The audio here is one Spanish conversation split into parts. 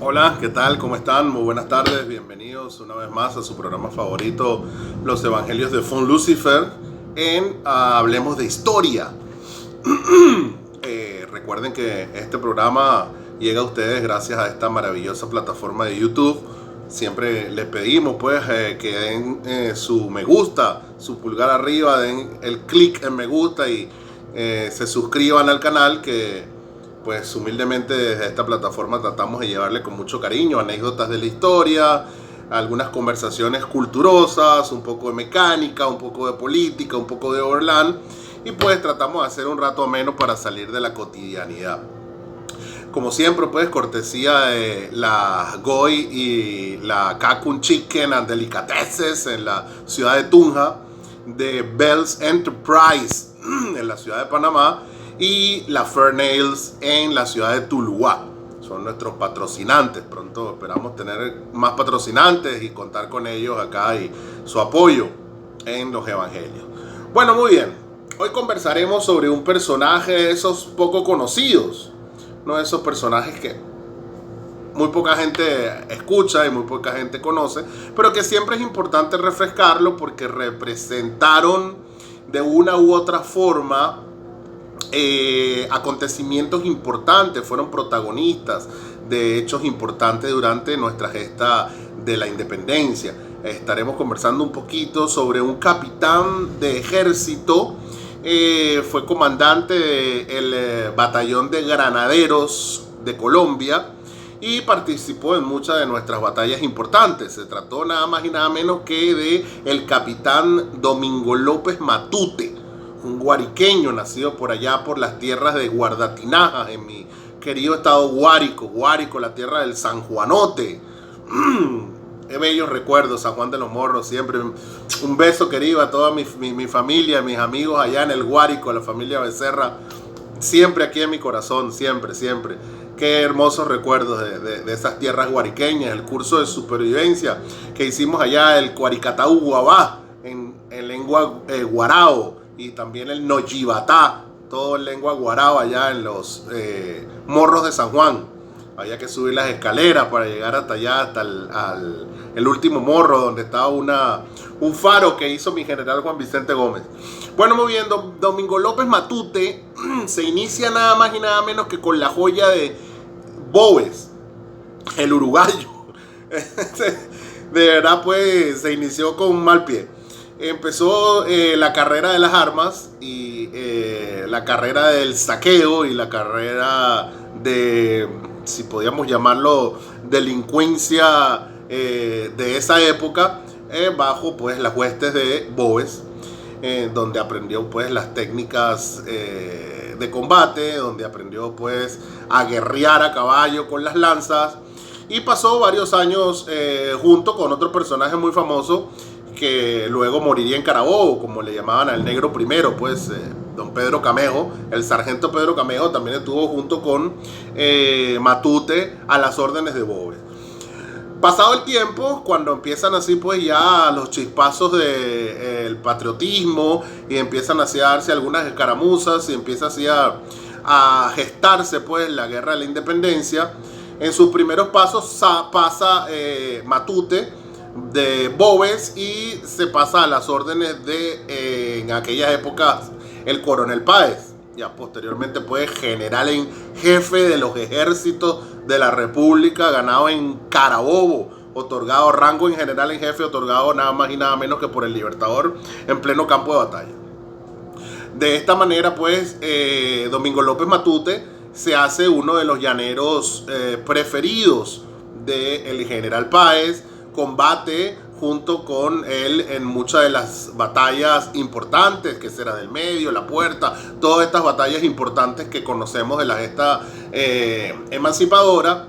Hola, ¿qué tal? ¿Cómo están? Muy buenas tardes, bienvenidos una vez más a su programa favorito, Los Evangelios de Von Lucifer, en Hablemos de Historia. Recuerden que este programa llega a ustedes gracias a esta maravillosa plataforma de YouTube. Siempre les pedimos pues que den su me gusta, su pulgar arriba, den el clic en me gusta y se suscriban al canal, que pues humildemente desde esta plataforma tratamos de llevarle con mucho cariño anécdotas de la historia, algunas conversaciones culturosas, un poco de mecánica, un poco de política, un poco de Orlán, y pues tratamos de hacer un rato ameno para salir de la cotidianidad. Como siempre, pues cortesía de la Goy y la Kakun Chicken and Delicatessen en la ciudad de Tunja, de Bell's Enterprise en la ciudad de Panamá y la Fair Nails en la ciudad de Tuluá. Son nuestros patrocinantes. Pronto esperamos tener más patrocinantes y contar con ellos acá y su apoyo en los evangelios. Bueno, muy bien. Hoy conversaremos sobre un personaje de esos poco conocidos. Uno de esos personajes que muy poca gente escucha y muy poca gente conoce, pero que siempre es importante refrescarlo porque representaron de una u otra forma acontecimientos importantes, fueron protagonistas de hechos importantes durante nuestra gesta de la independencia. Estaremos conversando un poquito sobre un capitán de ejército. Fue comandante del batallón de granaderos de Colombia y participó en muchas de nuestras batallas importantes. Se trató nada más y nada menos que de el capitán Domingo López Matute, un guariqueño nacido por allá por las tierras de Guardatinajas, en mi querido estado Guárico, la tierra del San Juanote. Qué bellos recuerdos, San Juan de los Morros, siempre. Un beso querido a toda mi familia, mis amigos allá en el Guárico, la familia Becerra, siempre aquí en mi corazón, siempre. Qué hermosos recuerdos de esas tierras guariqueñas, el curso de supervivencia que hicimos allá, el Cuaricataú Guabá, en lengua guarao, y también el Noyibatá, todo en lengua guarao allá en los morros de San Juan. Había que subir las escaleras para llegar hasta allá, hasta el último morro, donde estaba un faro que hizo mi general Juan Vicente Gómez. Bueno, muy bien, Domingo López Matute se inicia nada más y nada menos que con la joya de Boves, el uruguayo. De verdad, pues se inició con un mal pie. Empezó la carrera de las armas y la carrera del saqueo y la carrera de, si podíamos llamarlo, delincuencia de esa época, bajo pues las huestes de Boves, donde aprendió pues las técnicas de combate, donde aprendió pues a guerrear a caballo con las lanzas, y pasó varios años junto con otro personaje muy famoso que luego moriría en Carabobo, como le llamaban al negro primero, pues don Pedro Camejo. El sargento Pedro Camejo también estuvo junto con Matute a las órdenes de Boves. Pasado el tiempo, cuando empiezan así pues ya los chispazos del patriotismo y empiezan así a darse algunas escaramuzas y empieza así a gestarse pues la guerra de la independencia, en sus primeros pasos pasa Matute de Boves y se pasa a las órdenes de en aquellas épocas el coronel Páez, ya posteriormente pues general en jefe de los ejércitos de la República, ganado en Carabobo, otorgado rango en general en jefe, otorgado nada más y nada menos que por el Libertador en pleno campo de batalla. De esta manera pues Domingo López Matute se hace uno de los llaneros preferidos del general Páez, combate junto con él en muchas de las batallas importantes, que será del Medio, La Puerta, todas estas batallas importantes que conocemos de la gesta emancipadora.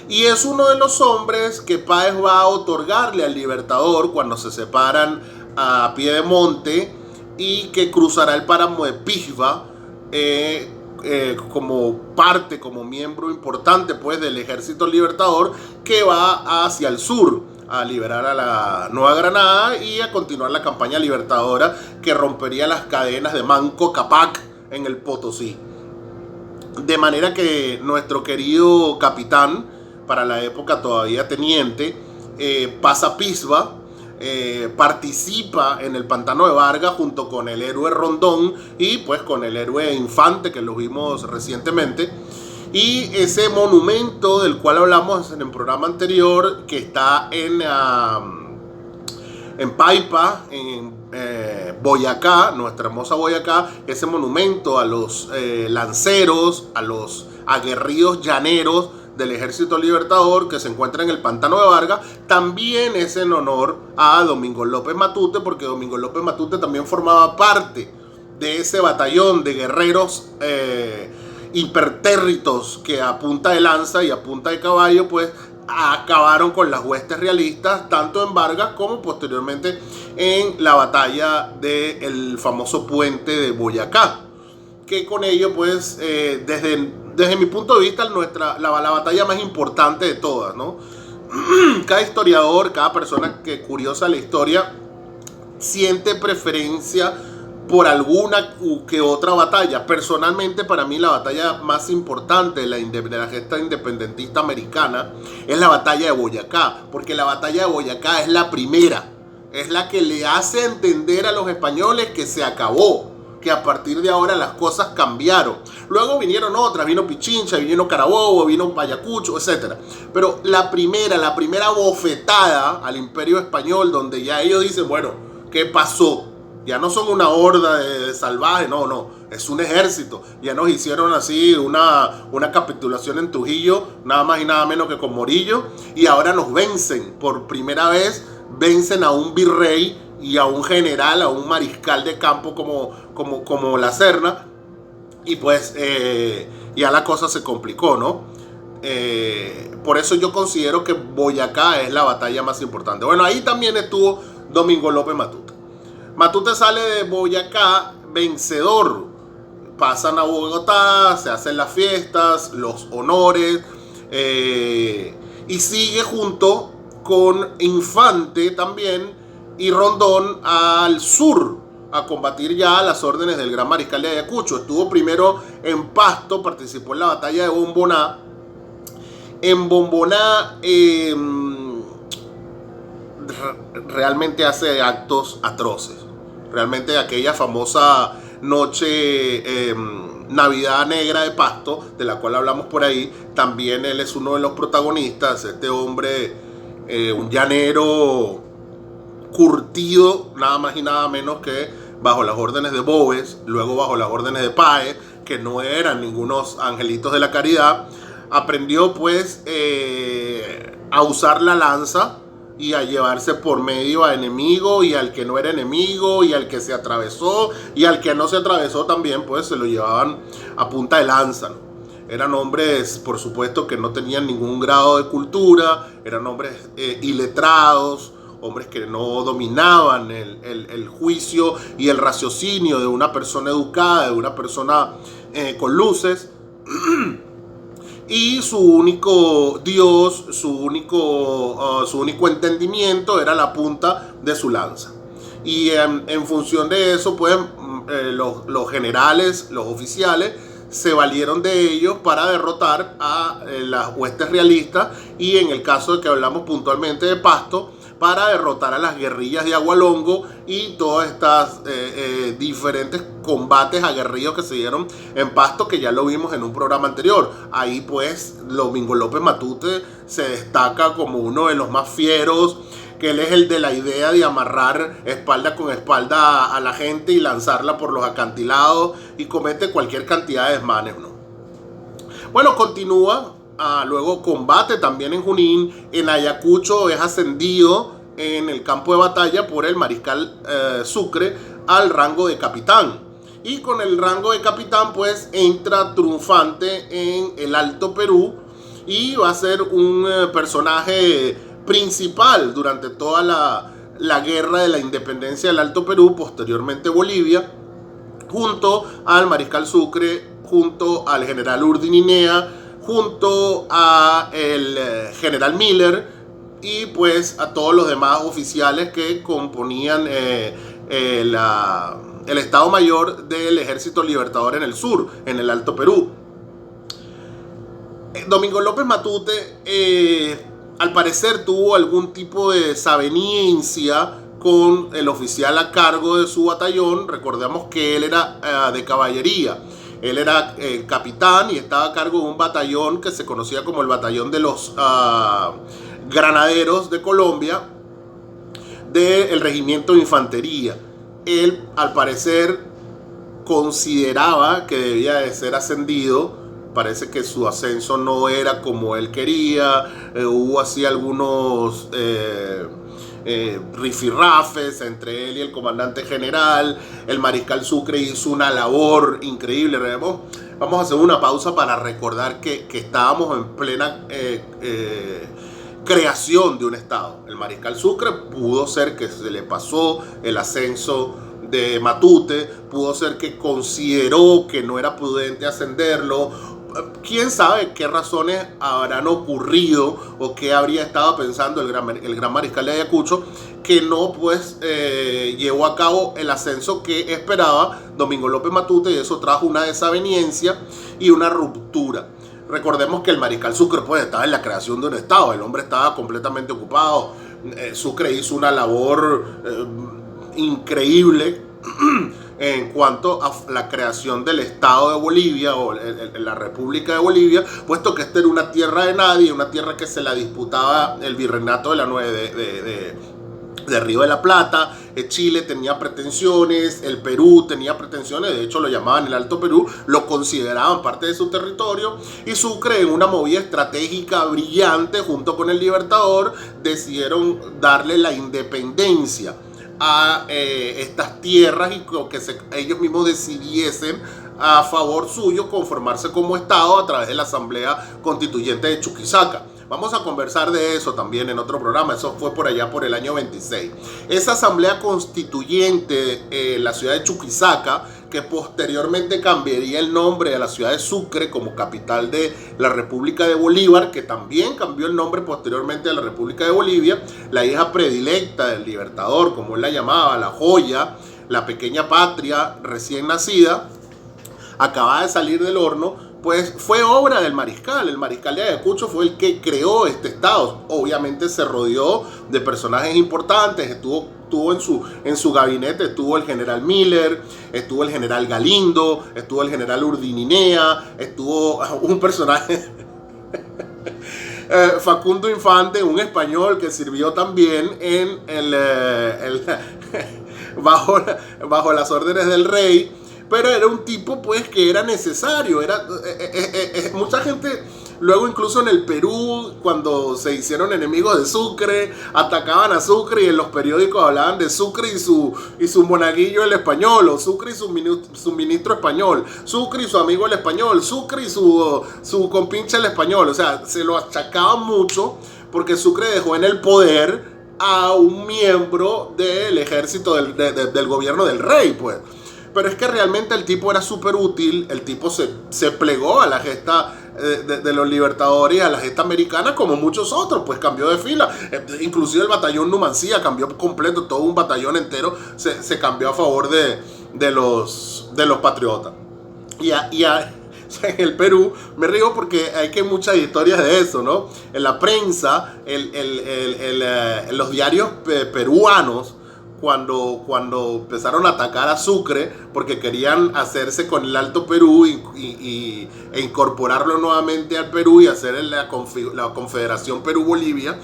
Y es uno de los hombres que Páez va a otorgarle al Libertador cuando se separan a pie de monte y que cruzará el páramo de Pisba como parte, como miembro importante pues del ejército libertador que va hacia el sur a liberar a la Nueva Granada y a continuar la campaña libertadora que rompería las cadenas de Manco Cápac en el Potosí. De manera que nuestro querido capitán para la época todavía teniente, pasa a Pisba, participa en el Pantano de Vargas junto con el héroe Rondón y pues con el héroe Infante, que lo vimos recientemente. Y ese monumento del cual hablamos en el programa anterior, que está en Paipa, en Boyacá, nuestra hermosa Boyacá, ese monumento a los lanceros, a los aguerridos llaneros del Ejército Libertador, que se encuentra en el Pantano de Vargas, también es en honor a Domingo López Matute, porque Domingo López Matute también formaba parte de ese batallón de guerreros impertérritos que a punta de lanza y a punta de caballo pues acabaron con las huestes realistas, tanto en Vargas como posteriormente en la batalla del famoso puente de Boyacá, que con ello pues desde mi punto de vista la batalla más importante de todas, ¿no? Cada historiador, cada persona que curiosa la historia siente preferencia por alguna que otra batalla. Personalmente, para mí la batalla más importante de la gesta independentista americana es la batalla de Boyacá, porque la batalla de Boyacá es la primera, es la que le hace entender a los españoles que se acabó, que a partir de ahora las cosas cambiaron. Luego vinieron otras, vino Pichincha, vino Carabobo, vino Ayacucho, etc. Pero la primera bofetada al imperio español, donde ya ellos dicen, bueno, ¿qué pasó? Ya no son una horda de salvajes, no, es un ejército. Ya nos hicieron así una capitulación en Trujillo, nada más y nada menos que con Morillo, y ahora nos vencen. Por primera vez vencen a un virrey y a un general, a un mariscal de campo como La Serna, y pues ya la cosa se complicó, ¿no? Por eso yo considero que Boyacá es la batalla más importante. Bueno, ahí también estuvo Domingo López Matute. Matute sale de Boyacá vencedor, pasan a Bogotá, se hacen las fiestas, los honores, y sigue junto con Infante también y Rondón al sur a combatir ya a las órdenes del gran mariscal de Ayacucho. Estuvo primero en Pasto, participó en la batalla de Bomboná. En Bomboná realmente hace actos atroces. Realmente aquella famosa noche, Navidad Negra de Pasto, de la cual hablamos por ahí, también él es uno de los protagonistas. Este hombre, un llanero curtido, nada más y nada menos que bajo las órdenes de Boves, luego bajo las órdenes de Páez, que no eran ningunos angelitos de la caridad, aprendió pues a usar la lanza y a llevarse por medio a enemigo y al que no era enemigo y al que se atravesó y al que no se atravesó también, pues se lo llevaban a punta de lanza, ¿no? Eran hombres, por supuesto, que no tenían ningún grado de cultura, eran hombres iletrados, hombres que no dominaban el juicio y el raciocinio de una persona educada, de una persona con luces. Y su único Dios, su único entendimiento era la punta de su lanza. Y en función de eso, pues los generales, los oficiales, se valieron de ellos para derrotar a las huestes realistas y en el caso de que hablamos puntualmente de Pasto, para derrotar a las guerrillas de Agualongo y todas estas diferentes combates aguerridos que se dieron en Pasto, que ya lo vimos en un programa anterior. Ahí pues Domingo López Matute se destaca como uno de los más fieros, que él es el de la idea de amarrar espalda con espalda a la gente y lanzarla por los acantilados, y comete cualquier cantidad de desmanes, ¿no? Bueno, continúa. Luego combate también en Junín. En Ayacucho es ascendido en el campo de batalla por el mariscal Sucre al rango de capitán. Y con el rango de capitán pues entra triunfante en el Alto Perú y va a ser un personaje principal durante toda la guerra de la independencia del Alto Perú, posteriormente Bolivia, junto al mariscal Sucre, junto al general Urdininea, junto a el general Miller y pues a todos los demás oficiales que componían el Estado Mayor del Ejército Libertador en el sur, en el Alto Perú. Domingo López Matute, al parecer, tuvo algún tipo de desaveniencia con el oficial a cargo de su batallón. Recordemos que él era de caballería. Él era capitán y estaba a cargo de un batallón que se conocía como el Batallón de los Granaderos de Colombia, del Regimiento de Infantería. Él, al parecer, consideraba que debía de ser ascendido. Parece que su ascenso no era como él quería. Hubo así algunos rifirrafes entre él y el comandante general. El mariscal Sucre hizo una labor increíble. Vamos a hacer una pausa para recordar que estábamos en plena creación de un estado. El mariscal Sucre pudo ser que se le pasó el ascenso de Matute, pudo ser que consideró que no era prudente ascenderlo. Quién sabe qué razones habrán ocurrido o qué habría estado pensando el gran mariscal de Ayacucho, que no pues llevó a cabo el ascenso que esperaba Domingo López Matute, y eso trajo una desaveniencia y una ruptura. Recordemos que el mariscal Sucre pues estaba en la creación de un estado, el hombre estaba completamente ocupado. Sucre hizo una labor increíble en cuanto a la creación del Estado de Bolivia o la República de Bolivia, puesto que esta era una tierra de nadie, una tierra que se la disputaba el virreinato de la de Río de la Plata. Chile tenía pretensiones, el Perú tenía pretensiones, de hecho lo llamaban el Alto Perú, lo consideraban parte de su territorio, y Sucre, en una movida estratégica brillante junto con el Libertador, decidieron darle la independencia a estas tierras y que ellos mismos decidiesen a favor suyo conformarse como Estado a través de la Asamblea Constituyente de Chuquisaca. Vamos a conversar de eso también en otro programa. Eso fue por allá por el año 26. Esa Asamblea Constituyente en la ciudad de Chuquisaca, que posteriormente cambiaría el nombre a la ciudad de Sucre como capital de la República de Bolívar, que también cambió el nombre posteriormente a la República de Bolivia, la hija predilecta del Libertador, como él la llamaba, la joya, la pequeña patria recién nacida, acababa de salir del horno. Pues fue obra del mariscal. El mariscal de Ayacucho fue el que creó este estado. Obviamente se rodeó de personajes importantes. Estuvo en su gabinete, estuvo el general Miller, estuvo el general Galindo, estuvo el general Urdininea, estuvo un personaje Facundo Infante, un español que sirvió también en bajo las órdenes del rey. Pero era un tipo pues que era necesario. Mucha gente luego, incluso en el Perú, cuando se hicieron enemigos de Sucre, atacaban a Sucre, y en los periódicos hablaban de Sucre y su monaguillo el español, o Sucre y su ministro español, Sucre y su amigo el español, Sucre y su compinche el español. O sea, se lo achacaban mucho porque Sucre dejó en el poder a un miembro del ejército del gobierno del rey, pues. Pero es que realmente el tipo era súper útil. El tipo se plegó a la gesta de los libertadores, a la gesta americana, como muchos otros, pues cambió de fila. Inclusive el batallón Numancia cambió completo, todo un batallón entero se cambió a favor de los patriotas. En el Perú, me río porque hay que muchas historias de eso, ¿no? En la prensa, los diarios peruanos, cuando empezaron a atacar a Sucre porque querían hacerse con el Alto Perú e incorporarlo nuevamente al Perú y hacer la Confederación Perú-Bolivia,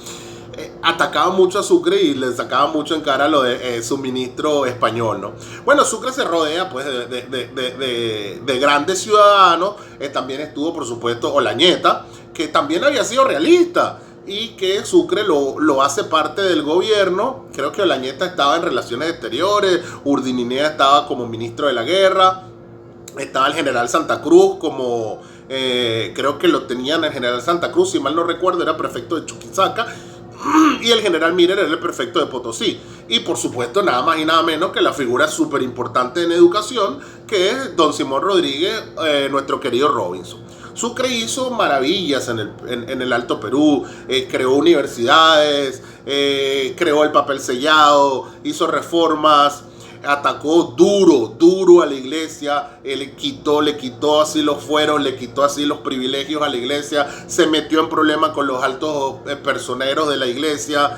atacaban mucho a Sucre y le sacaban mucho en cara lo de su ministro español, ¿no? Bueno, Sucre se rodea pues de grandes ciudadanos. También estuvo, por supuesto, Olañeta, que también había sido realista, y que Sucre lo hace parte del gobierno. Creo que Olañeta estaba en Relaciones Exteriores, Urdininea estaba como ministro de la guerra, estaba el general Santa Cruz como, creo que lo tenían el general Santa Cruz, si mal no recuerdo, era prefecto de Chuquisaca, y el general Miller era el prefecto de Potosí. Y por supuesto, nada más y nada menos que la figura súper importante en educación, que es don Simón Rodríguez, nuestro querido Robinson. Sucre hizo maravillas en el Alto Perú, creó universidades, creó el papel sellado, hizo reformas. atacó duro a la iglesia, le quitó así los fueros, le quitó así los privilegios a la iglesia, se metió en problemas con los altos personeros de la iglesia,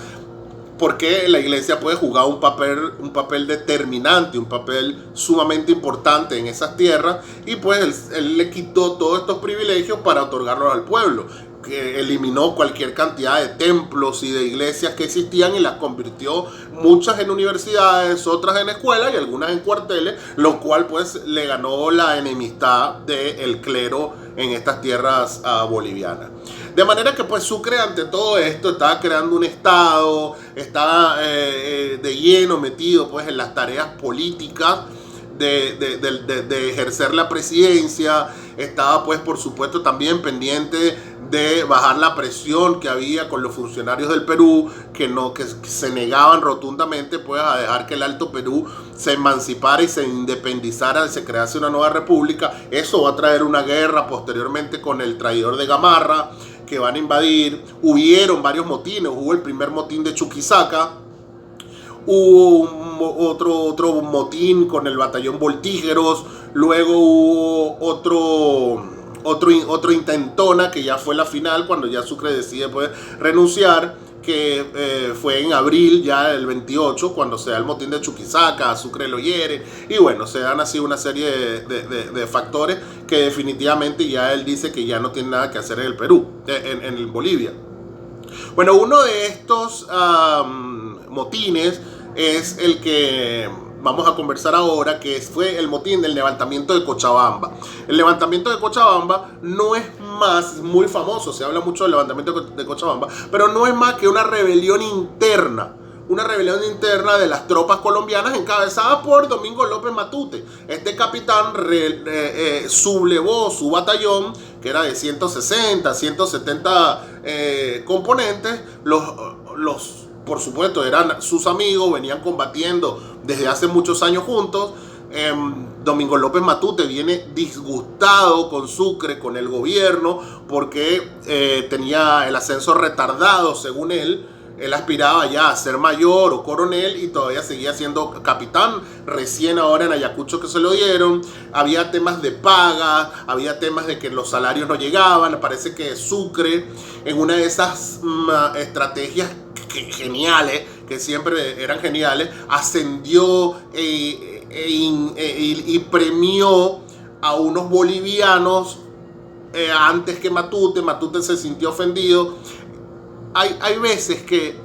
porque la iglesia puede jugar un papel determinante, un papel sumamente importante en esas tierras, y pues él le quitó todos estos privilegios para otorgarlos al pueblo, que eliminó cualquier cantidad de templos y de iglesias que existían y las convirtió muchas en universidades, otras en escuelas y algunas en cuarteles, lo cual pues le ganó la enemistad del clero en estas tierras bolivianas. De manera que pues Sucre ante todo esto estaba creando un estado, estaba de lleno metido pues en las tareas políticas de ejercer la presidencia, estaba pues por supuesto también pendiente de bajar la presión que había con los funcionarios del Perú, que se negaban rotundamente pues a dejar que el Alto Perú se emancipara y se independizara y se crease una nueva república. Eso va a traer una guerra posteriormente con el traidor de Gamarra, que van a invadir. Hubieron varios motines, hubo el primer motín de Chuquisaca, hubo otro motín con el batallón Voltígeros, luego hubo otro intentona, que ya fue la final, cuando ya Sucre decide pues renunciar, que fue en abril, ya el 28, cuando se da el motín de Chuquisaca, Sucre lo hiere, y bueno, se dan así una serie de factores que definitivamente ya él dice que ya no tiene nada que hacer en el Perú, en Bolivia. Bueno, uno de estos motines es el que vamos a conversar ahora, que fue el motín del levantamiento de Cochabamba. El levantamiento de Cochabamba no es más, muy famoso, se habla mucho del levantamiento de Cochabamba, pero no es más que una rebelión interna de las tropas colombianas encabezadas por Domingo López Matute. Este capitán sublevó su batallón, que era de 160, 170 componentes. Los por supuesto eran sus amigos, venían combatiendo desde hace muchos años juntos. Domingo López Matute viene disgustado con Sucre, con el gobierno, porque tenía el ascenso retardado, según él. Él aspiraba ya a ser mayor o coronel y todavía seguía siendo capitán, recién ahora en Ayacucho que se lo dieron. Había temas de paga, había temas de que los salarios no llegaban. Parece que Sucre, en una de esas estrategias geniales, que siempre eran geniales, ascendió y premió a unos bolivianos antes que Matute. Matute se sintió ofendido. Hay veces que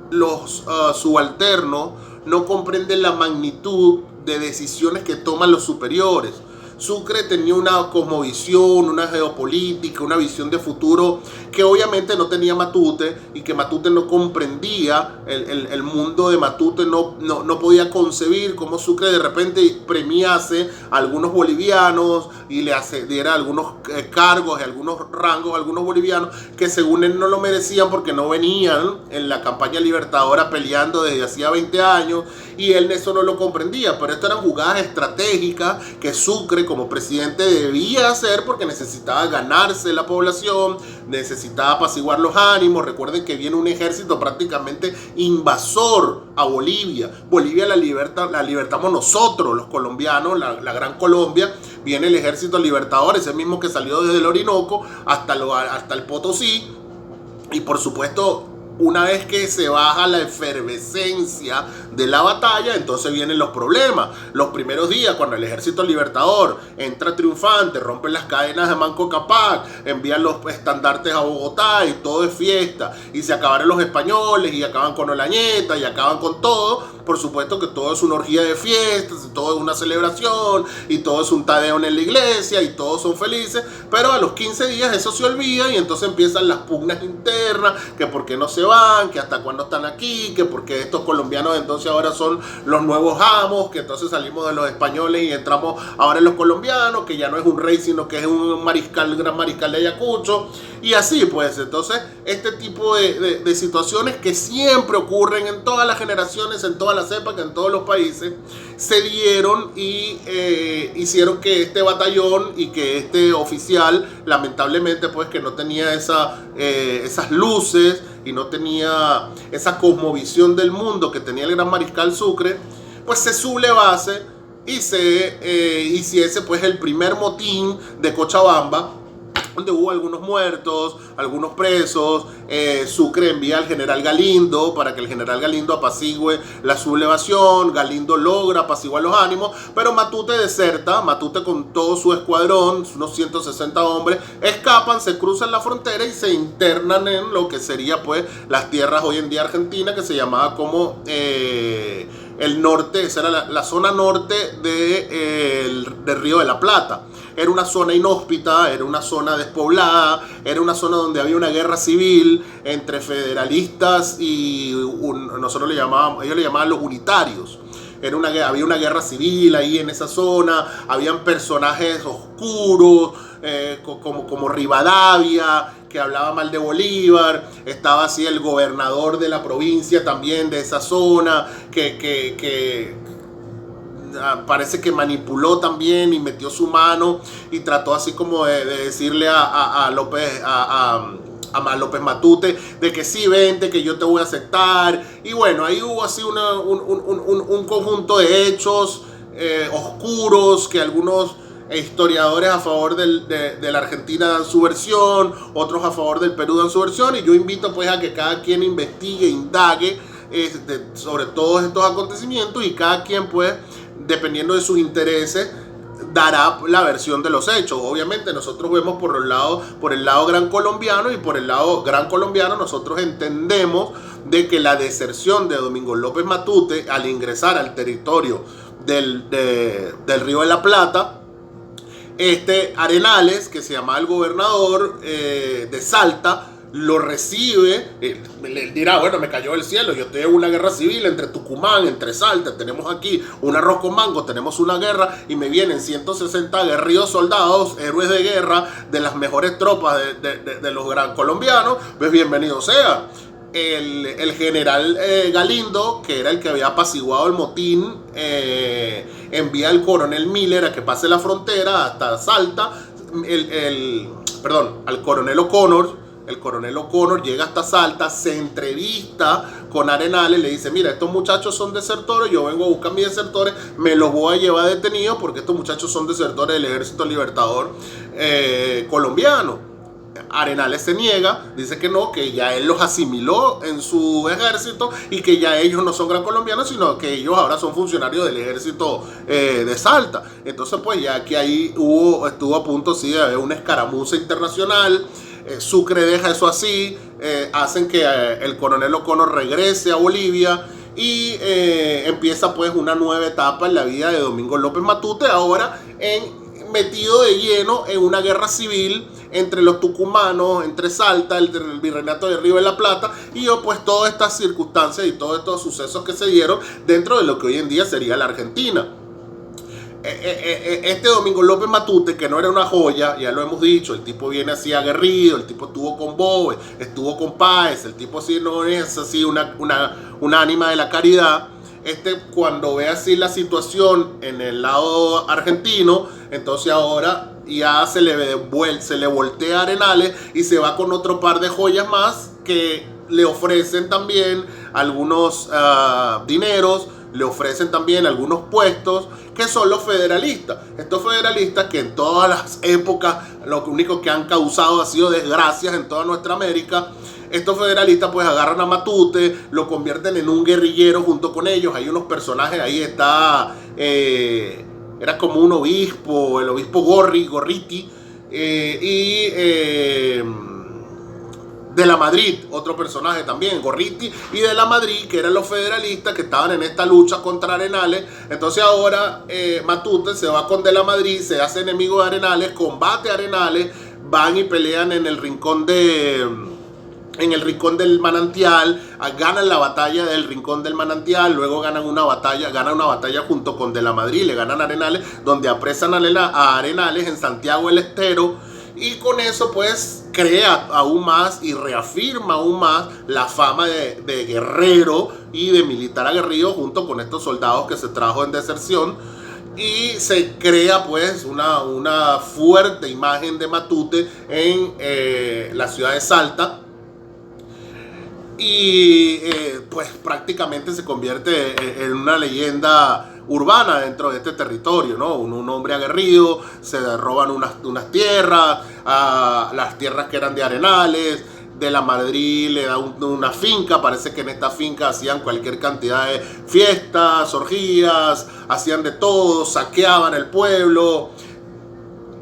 los subalternos no comprenden la magnitud de decisiones que toman los superiores. Sucre tenía una cosmovisión, una geopolítica, una visión de futuro que obviamente no tenía Matute, y que Matute no comprendía. El mundo de Matute no podía concebir cómo Sucre de repente premiase a algunos bolivianos y le diera algunos cargos y algunos rangos a algunos bolivianos que según él no lo merecían porque no venían en la campaña libertadora peleando desde hacía 20 años, y él eso no lo comprendía. Pero esto eran jugadas estratégicas que Sucre como presidente debía hacer, porque necesitaba ganarse la población, necesitaba apaciguar los ánimos. Recuerden que viene un ejército prácticamente invasor a Bolivia. Bolivia la libertamos nosotros, los colombianos, la Gran Colombia. Viene el ejército libertador, ese mismo que salió desde el Orinoco hasta el Potosí. Y por supuesto, una vez que se baja la efervescencia de la batalla, entonces vienen los problemas. Los primeros días, cuando el ejército libertador entra triunfante, rompen las cadenas de Manco Cápac, envían los estandartes a Bogotá y todo es fiesta, y se acabaron los españoles y acaban con Olañeta y acaban con todo. Por supuesto que todo es una orgía de fiestas, todo es una celebración y todo es un tadeo en la iglesia y todos son felices, pero a los 15 días eso se olvida y entonces empiezan las pugnas internas, que por qué no se van, que hasta cuándo están aquí, que porque estos colombianos entonces ahora son los nuevos amos, que entonces salimos de los españoles y entramos ahora en los colombianos, que ya no es un rey sino que es un mariscal, gran mariscal de Ayacucho, y así pues. Entonces este tipo de situaciones que siempre ocurren en todas las generaciones, en todas las épocas, en todos los países, se dieron y hicieron que este batallón y que este oficial, lamentablemente pues que no tenía esas luces y no tenía esa cosmovisión del mundo que tenía el gran mariscal Sucre, pues se sublevase y se hiciese pues el primer motín de Cochabamba, donde hubo algunos muertos, algunos presos. Sucre envía al general Galindo para que el general Galindo apacigüe la sublevación. Galindo logra apaciguar los ánimos, pero Matute deserta. Matute con todo su escuadrón, unos 160 hombres, escapan, se cruzan la frontera y se internan en lo que sería pues las tierras hoy en día argentinas, que se llamaba como el norte. Esa era la zona norte del Río de la Plata. Era una zona inhóspita, era una zona despoblada, era una zona donde había una guerra civil entre federalistas y ellos le llamaban los unitarios. Había una guerra civil ahí en esa zona, habían personajes oscuros, como Rivadavia, que hablaba mal de Bolívar. Estaba así el gobernador de la provincia también de esa zona, que parece que manipuló también y metió su mano y trató así como de decirle a López Matute de que sí, vente, que yo te voy a aceptar. Y bueno, ahí hubo así un conjunto de hechos oscuros que algunos historiadores a favor de la Argentina dan su versión, otros a favor del Perú dan su versión, y yo invito pues a que cada quien investigue, indague sobre todos estos acontecimientos, y cada quien pues, dependiendo de sus intereses, dará la versión de los hechos. Obviamente nosotros vemos por el lado gran colombiano, y por el lado gran colombiano nosotros entendemos de que la deserción de Domingo López Matute al ingresar al territorio del Río de la Plata, Arenales, que se llama el gobernador de Salta, lo recibe. Él dirá, bueno, me cayó del cielo, yo estoy en una guerra civil entre Tucumán, entre Salta, tenemos aquí un arroz con mango, tenemos una guerra, y me vienen 160 guerrillos soldados, héroes de guerra, de las mejores tropas de los gran colombianos. Pues bienvenido sea. El general Galindo, que era el que había apaciguado el motín, envía al coronel Miller a que pase la frontera hasta Salta. Al coronel O'Connor. El coronel O'Connor llega hasta Salta, se entrevista con Arenales, le dice, mira, estos muchachos son desertores, yo vengo a buscar mis desertores, me los voy a llevar detenidos porque estos muchachos son desertores del Ejército Libertador colombiano. Arenales se niega, dice que no, que ya él los asimiló en su ejército y que ya ellos no son gran colombianos, sino que ellos ahora son funcionarios del ejército de Salta. Entonces pues ya que ahí estuvo a punto sí de haber una escaramuza internacional. Sucre deja eso así, hacen que el coronel O'Connor regrese a Bolivia, y empieza pues una nueva etapa en la vida de Domingo López Matute, ahora metido de lleno en una guerra civil entre los tucumanos, entre Salta, el virreinato del Río de la Plata, y pues todas estas circunstancias y todos estos sucesos que se dieron dentro de lo que hoy en día sería la Argentina. Domingo López Matute, que no era una joya, ya lo hemos dicho, el tipo viene así aguerrido, el tipo estuvo con Boves, estuvo con Páez, el tipo así no es así una ánima de la caridad. Cuando ve así la situación en el lado argentino, entonces ahora ya se le voltea a Arenales y se va con otro par de joyas más que le ofrecen también algunos dineros, le ofrecen también algunos puestos, que son los federalistas. Estos federalistas que en todas las épocas lo único que han causado ha sido desgracias en toda nuestra América. Estos federalistas pues agarran a Matute, lo convierten en un guerrillero junto con ellos. Hay unos personajes, ahí está, era como un obispo, el obispo Gorriti, de la Madrid, otro personaje también, Gorriti, y de la Madrid, que eran los federalistas que estaban en esta lucha contra Arenales. Entonces ahora Matute se va con de la Madrid, se hace enemigo de Arenales, combate a Arenales, van y pelean en el rincón del Manantial, ganan la batalla del Rincón del Manantial, luego ganan una batalla junto con de la Madrid, le ganan a Arenales, donde apresan a Arenales en Santiago del Estero. Y con eso pues crea aún más y reafirma aún más la fama de guerrero y de militar aguerrido junto con estos soldados que se trajo en deserción. Y se crea pues una fuerte imagen de Matute en la ciudad de Salta. y pues prácticamente se convierte en una leyenda urbana dentro de este territorio, ¿no? Un hombre aguerrido, se roban unas tierras, las tierras que eran de Arenales, de la Madrid le da una finca, parece que en esta finca hacían cualquier cantidad de fiestas, orgías, hacían de todo, saqueaban el pueblo,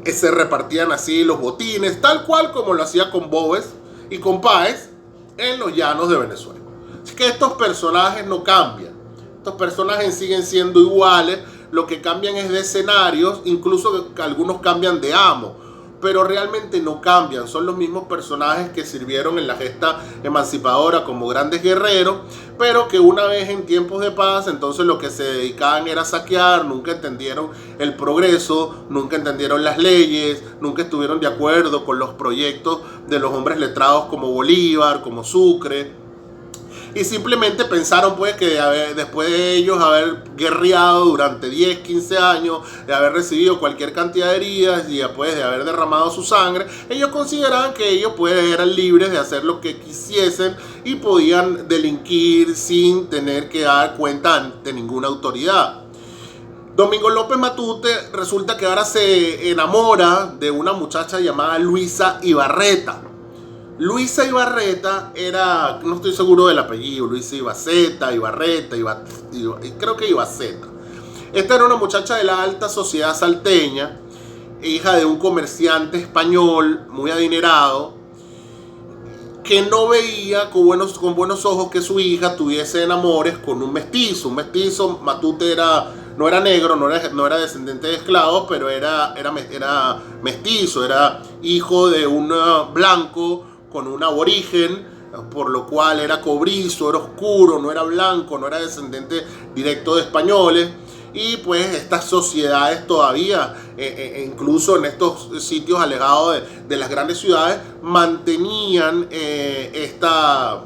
se repartían así los botines, tal cual como lo hacía con Boves y con Páez en los llanos de Venezuela. Así que estos personajes no cambian, estos personajes siguen siendo iguales, lo que cambian es de escenarios, incluso algunos cambian de amo, pero realmente no cambian, son los mismos personajes que sirvieron en la gesta emancipadora como grandes guerreros, pero que una vez en tiempos de paz, entonces lo que se dedicaban era a saquear, nunca entendieron el progreso, nunca entendieron las leyes, nunca estuvieron de acuerdo con los proyectos de los hombres letrados como Bolívar, como Sucre, y simplemente pensaron pues que después de ellos haber guerreado durante 10, 15 años, de haber recibido cualquier cantidad de heridas y después de haber derramado su sangre, ellos consideraban que ellos pues eran libres de hacer lo que quisiesen y podían delinquir sin tener que dar cuenta ante ninguna autoridad. Domingo López Matute resulta que ahora se enamora de una muchacha llamada Luisa Ibarreta. Luisa Ibarreta era, no estoy seguro del apellido, Luisa Ibaceta, Ibarreta, creo que Ibaceta. Esta era una muchacha de la alta sociedad salteña, hija de un comerciante español muy adinerado, que no veía con buenos ojos que su hija tuviese enamores con un mestizo. Un mestizo, Matute no era negro, no era descendiente de esclavos, pero era mestizo, era hijo de un blanco con un aborigen, por lo cual era cobrizo, era oscuro, no era blanco, no era descendiente directo de españoles. Y pues estas sociedades todavía, incluso en estos sitios alejados de las grandes ciudades, mantenían esta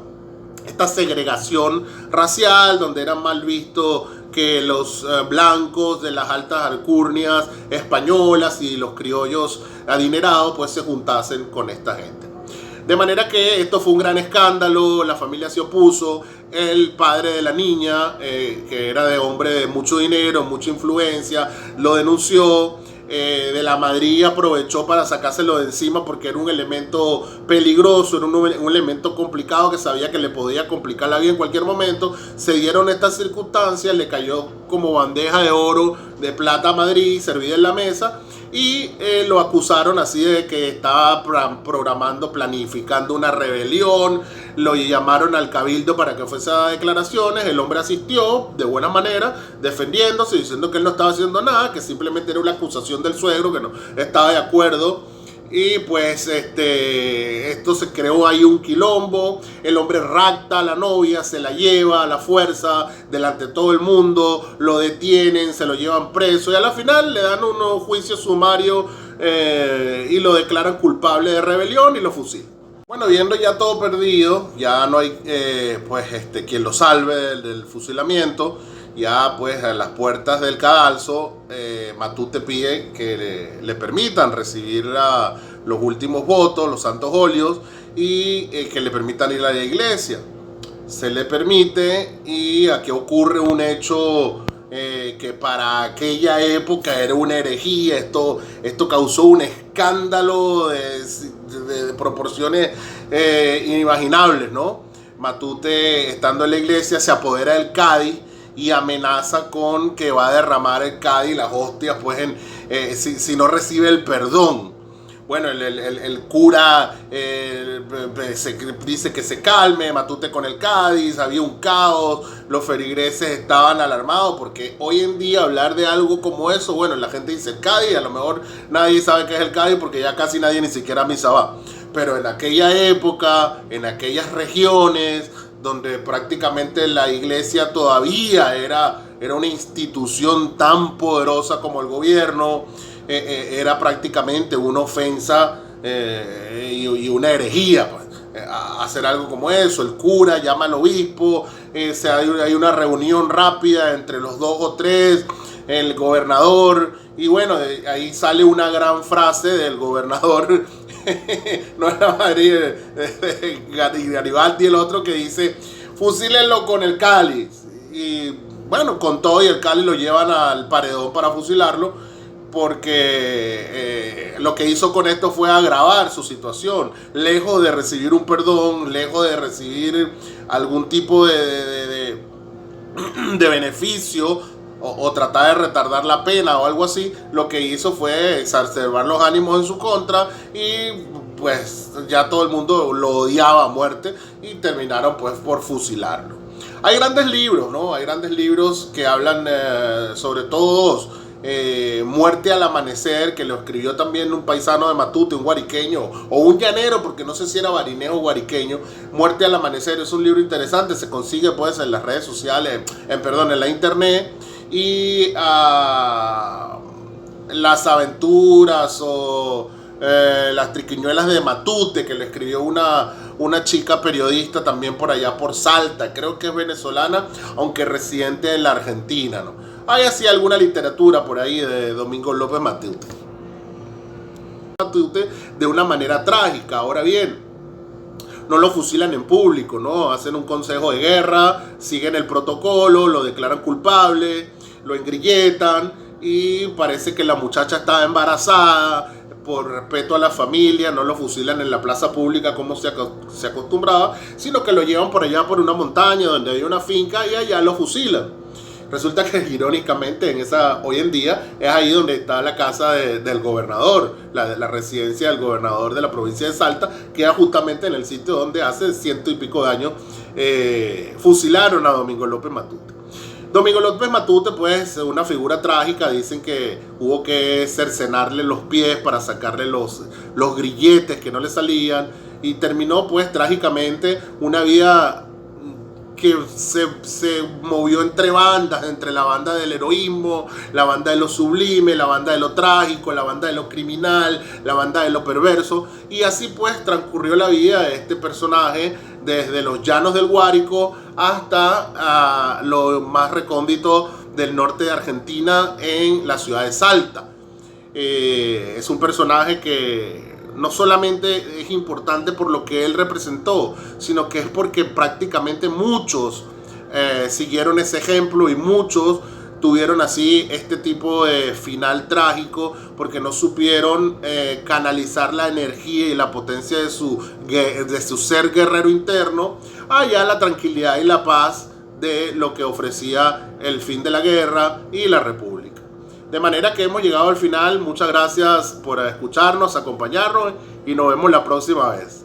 segregación racial, donde era mal visto que los blancos de las altas alcurnias españolas y los criollos adinerados pues se juntasen con esta gente. De manera que esto fue un gran escándalo, la familia se opuso, el padre de la niña, que era de hombre de mucho dinero, mucha influencia, lo denunció. De la Madrid aprovechó para sacárselo de encima porque era un elemento peligroso, era un elemento complicado que sabía que le podía complicar la vida en cualquier momento. Se dieron estas circunstancias, le cayó como bandeja de oro, de plata a Madrid, servida en la mesa, y lo acusaron así de que estaba planificando una rebelión. Lo llamaron al cabildo para que fuese a dar declaraciones. El hombre asistió de buena manera, defendiéndose, diciendo que él no estaba haciendo nada, que simplemente era una acusación del suegro, que no estaba de acuerdo. Y pues esto se creó ahí un quilombo. El hombre rapta a la novia, se la lleva a la fuerza delante de todo el mundo, lo detienen, se lo llevan preso y a la final le dan un juicio sumario y lo declaran culpable de rebelión y lo fusilan. Bueno, viendo ya todo perdido, ya no hay quien lo salve del fusilamiento. Ya pues a las puertas del cadalso, Matute pide que le permitan recibir los últimos votos, los santos óleos, y que le permitan ir a la iglesia. Se le permite, y aquí ocurre un hecho que para aquella época era una herejía. Esto causó un escándalo de proporciones inimaginables, ¿no? Matute, estando en la iglesia, se apodera del cádiz y amenaza con que va a derramar el cádiz, las hostias, pues si no recibe el perdón. Bueno, el cura dice que se calme, Matute con el cádiz, había un caos, los feligreses estaban alarmados, porque hoy en día hablar de algo como eso, bueno, la gente dice el cádiz, a lo mejor nadie sabe qué es el cádiz porque ya casi nadie ni siquiera a misa va. Pero en aquella época, en aquellas regiones donde prácticamente la iglesia todavía era una institución tan poderosa como el gobierno, era prácticamente una ofensa y una herejía, pues, hacer algo como eso. El cura llama al obispo, hay una reunión rápida entre los dos o tres, el gobernador, y bueno, ahí sale una gran frase del gobernador no es la Madrid de Garibaldi, el otro que dice, fusílenlo con el cáliz. Y bueno, con todo y el cáliz lo llevan al paredón para fusilarlo, porque lo que hizo con esto fue agravar su situación. Lejos de recibir un perdón, lejos de recibir algún tipo de beneficio o tratar de retardar la pena o algo así, lo que hizo fue exacerbar los ánimos en su contra y pues ya todo el mundo lo odiaba a muerte y terminaron pues por fusilarlo. Hay grandes libros, ¿no? Hay grandes libros que hablan sobre todo Muerte al Amanecer, que lo escribió también un paisano de Matute, un guariqueño o un llanero, porque no sé si era barinejo o guariqueño. Muerte al Amanecer es un libro interesante, se consigue pues en las redes sociales, en la internet. Y Las Aventuras o Las Triquiñuelas de Matute, que le escribió una chica periodista también por allá por Salta, creo que es venezolana, aunque residente en la Argentina, ¿no? Hay así alguna literatura por ahí de Domingo López Matute. De una manera trágica. Ahora bien, no lo fusilan en público, ¿no? Hacen un consejo de guerra, siguen el protocolo, lo declaran culpable, lo engrilletan y parece que la muchacha estaba embarazada. Por respeto a la familia, no lo fusilan en la plaza pública como se acostumbraba, sino que lo llevan por allá por una montaña donde hay una finca y allá lo fusilan. Resulta que irónicamente hoy en día es ahí donde está la casa del gobernador, la residencia del gobernador de la provincia de Salta, queda justamente en el sitio donde hace 100 y pico de años fusilaron a Domingo López Matute. Domingo López Matute, pues, una figura trágica. Dicen que hubo que cercenarle los pies para sacarle los grilletes que no le salían, y terminó pues trágicamente una vida que se movió entre bandas, entre la banda del heroísmo, la banda de lo sublime, la banda de lo trágico, la banda de lo criminal, la banda de lo perverso, y así pues transcurrió la vida de este personaje desde los llanos del Guárico hasta lo más recóndito del norte de Argentina, en la ciudad de Salta. Es un personaje que no solamente es importante por lo que él representó, sino que es porque prácticamente muchos siguieron ese ejemplo y muchos tuvieron así este tipo de final trágico porque no supieron canalizar la energía y la potencia de su ser guerrero interno allá la tranquilidad y la paz de lo que ofrecía el fin de la guerra y la república. De manera que hemos llegado al final. Muchas gracias por escucharnos, acompañarnos y nos vemos la próxima vez.